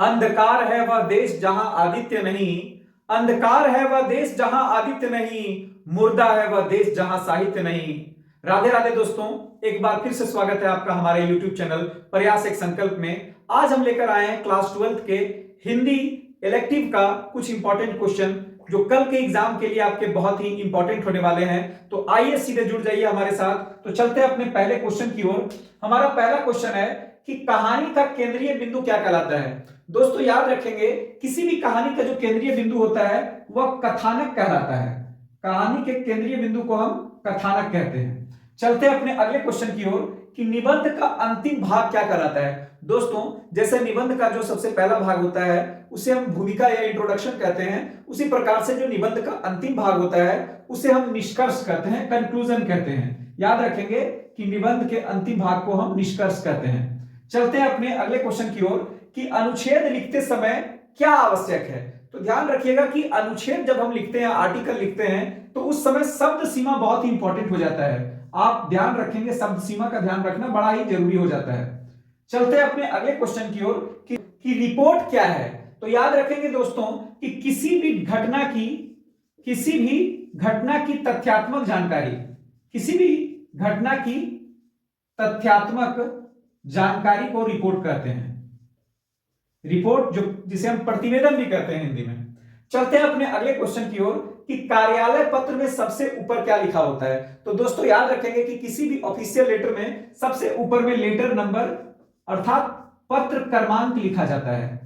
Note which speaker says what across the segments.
Speaker 1: अंधकार है वह देश जहां आदित्य नहीं, अंधकार है वह देश जहां आदित्य नहीं, मुर्दा है वह देश जहां साहित्य नहीं। राधे राधे दोस्तों, एक बार फिर से स्वागत है आपका हमारे YouTube चैनल प्रयास एक संकल्प में। आज हम लेकर आए हैं क्लास 12th के हिंदी इलेक्टिव का कुछ इंपॉर्टेंट क्वेश्चन जो कल के एग्जाम के लिए आपके बहुत ही इंपॉर्टेंट होने वाले हैं। तो आइए सीधे जुड़ जाइए हमारे साथ। तो चलते हैं अपने पहले क्वेश्चन की ओर। हमारा पहला क्वेश्चन है कि कहानी का केंद्रीय बिंदु क्या कहलाता है। दोस्तों याद रखेंगे, किसी भी कहानी का जो केंद्रीय बिंदु होता है वह कथानक कहलाता है। कहानी के केंद्रीय बिंदु को हम कथानक कहते हैं। चलते हैं अपने अगले क्वेश्चन की ओर कि निबंध का अंतिम भाग क्या कहलाता है। दोस्तों जैसे निबंध का जो सबसे पहला भाग होता है उसे हम भूमिका या इंट्रोडक्शन कहते हैं, उसी प्रकार से जो निबंध का अंतिम भाग होता है उसे हम निष्कर्ष कहते हैं, कंक्लूजन कहते हैं। याद रखेंगे कि निबंध के अंतिम भाग को हम निष्कर्ष कहते हैं। चलते हैं अपने अगले क्वेश्चन की ओर कि अनुच्छेद लिखते समय क्या आवश्यक है। तो ध्यान रखिएगा कि अनुच्छेद जब हम लिखते हैं, आर्टिकल लिखते हैं, तो उस समय शब्द सीमा बहुत ही इंपॉर्टेंट हो जाता है। आप ध्यान रखेंगे, शब्द सीमा का ध्यान रखना बड़ा ही जरूरी हो जाता है। चलते हैं अपने अगले क्वेश्चन की ओर कि रिपोर्ट क्या है। तो याद रखेंगे दोस्तों कि किसी भी घटना की तथ्यात्मक जानकारी, किसी भी घटना की तथ्यात्मक जानकारी को रिपोर्ट कहते हैं। रिपोर्ट जो जिसे हम प्रतिवेदन भी कहते हैं हिंदी में। चलते हैं अपने अगले क्वेश्चन की ओर कि कार्यालय पत्र में सबसे ऊपर क्या लिखा होता है। तो दोस्तों याद रखेंगे कि किसी भी ऑफिशियल लेटर में सबसे ऊपर में लेटर नंबर अर्थात पत्र क्रमांक लिखा जाता है।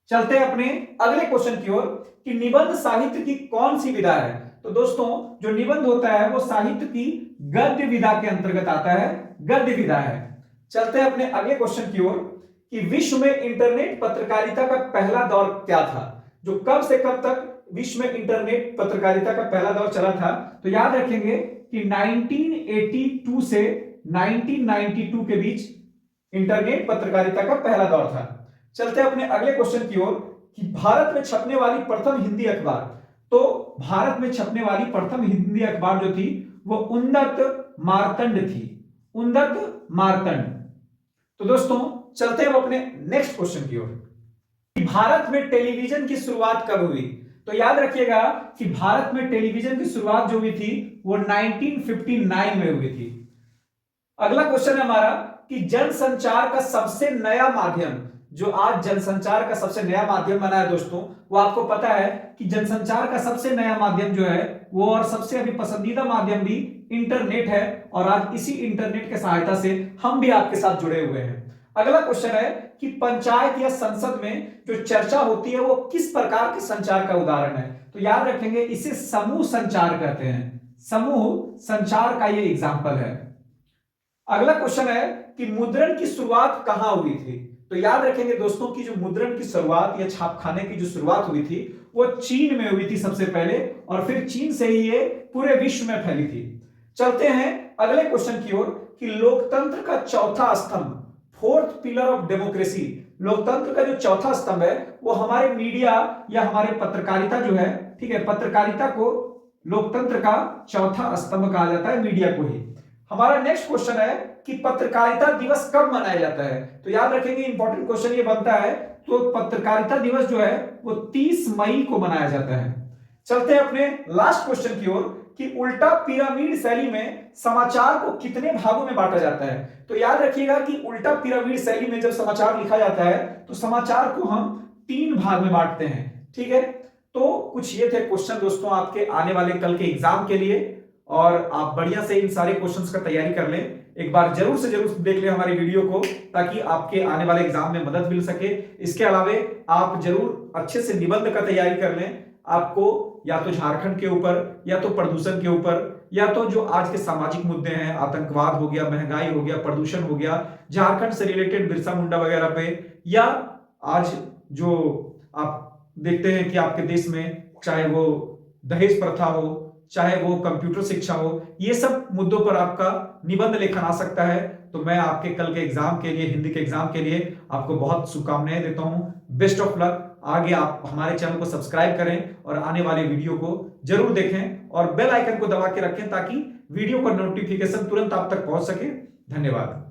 Speaker 1: चलते हैं अपने अगले क्वेश्चन की ओर कि निबंध साहित्य की कौन सी विधा है। तो दोस्तों जो निबंध होता है वो साहित्य की गद्य विधा के अंतर्गत आता है, गद्य विधा है। चलते हैं अपने अगले क्वेश्चन की ओर कि विश्व में इंटरनेट पत्रकारिता का पहला दौर क्या था। जो कब से कब तक विश्व में इंटरनेट पत्रकारिता का पहला दौर चला था। तो याद रखेंगे कि 1982 से 1992 के बीच इंटरनेट पत्रकारिता का पहला दौर था। चलते हैं अपने अगले क्वेश्चन की ओर कि भारत में छपने वाली प्रथम हिंदी अखबार। तो भारत में छपने वाली प्रथम हिंदी अखबार जो थी वो उन्नत मार्तंड थी, उन्नत मार्तंड। तो दोस्तों चलते हैं अपने नेक्स्ट क्वेश्चन की ओर। भारत में टेलीविजन की शुरुआत कब हुई। तो याद रखिएगा कि भारत में टेलीविजन की शुरुआत जो हुई थी वो 1959 में हुई थी। अगला क्वेश्चन है हमारा कि जनसंचार का सबसे नया माध्यम, जो आज जनसंचार का सबसे नया माध्यम बना है दोस्तों, वो आपको पता है कि जनसंचार का सबसे नया माध्यम जो है वो और सबसे अभी पसंदीदा माध्यम भी इंटरनेट है। और आज इसी इंटरनेट के सहायता से हम भी आपके साथ जुड़े हुए हैं। अगला क्वेश्चन है कि पंचायत या संसद में जो चर्चा होती है वो किस प्रकार के संचार का उदाहरण है। तो याद रखेंगे इसे समूह संचार कहते हैं, समूह संचार का ये एग्जाम्पल है। अगला क्वेश्चन है कि मुद्रण की शुरुआत कहां हुई थी। तो याद रखेंगे दोस्तों कि जो मुद्रण की शुरुआत या छापखाने की जो शुरुआत हुई थी वो चीन में हुई थी सबसे पहले, और फिर चीन से ही ये पूरे विश्व में फैली थी। चलते हैं अगले क्वेश्चन की ओर कि लोकतंत्र का चौथा स्तंभ, फोर्थ पिलर ऑफ डेमोक्रेसी, लोकतंत्र का जो चौथा स्तंभ है वो हमारे मीडिया या हमारे पत्रकारिता जो है, ठीक है, पत्रकारिता को लोकतंत्र का चौथा स्तंभ कहा जाता है, मीडिया को ही। हमारा नेक्स्ट क्वेश्चन है कि पत्रकारिता दिवस कब मनाया जाता है। तो याद रखेंगे इंपॉर्टेंट क्वेश्चन ये बनता है, तो पत्रकारिता दिवस जो है वो 30 मई को मनाया जाता है। चलते हैं अपने लास्ट क्वेश्चन की ओर कि उल्टा पिरामिड शैली में समाचार को कितने भागों में बांटा जाता है। तो याद रखिएगा कि उल्टा पिरामिड शैली में जब समाचार लिखा जाता है तो समाचार को हम 3 भाग में बांटते हैं, ठीक है। तो कुछ ये थे क्वेश्चन दोस्तों आपके आने वाले कल के एग्जाम के लिए, और आप बढ़िया से इन सारे क्वेश्चंस का तैयारी कर लें। एक बार जरूर से जरूर देख लें हमारी वीडियो को, ताकि आपके आने वाले एग्जाम में मदद मिल सके। इसके अलावे आप जरूर अच्छे से निबंध का तैयारी कर लें। आपको या तो झारखंड के ऊपर, या तो प्रदूषण के ऊपर, या तो जो आज के सामाजिक मुद्दे हैं, आतंकवाद हो गया, महंगाई हो गया, प्रदूषण हो गया, झारखंड से रिलेटेड बिरसा मुंडा वगैरह पे, या आज जो आप देखते हैं कि आपके देश में चाहे वो दहेज प्रथा हो, चाहे वो कंप्यूटर शिक्षा हो, ये सब मुद्दों पर आपका निबंध लेखन आ सकता है। तो मैं आपके कल के एग्जाम के लिए, हिंदी के एग्जाम के लिए आपको बहुत शुभकामनाएं देता हूं। Best of luck. आगे आप हमारे चैनल को सब्सक्राइब करें और आने वाले वीडियो को जरूर देखें, और बेल आइकन को दबा के रखें ताकि वीडियो का नोटिफिकेशन तुरंत आप तक पहुंच सके। धन्यवाद।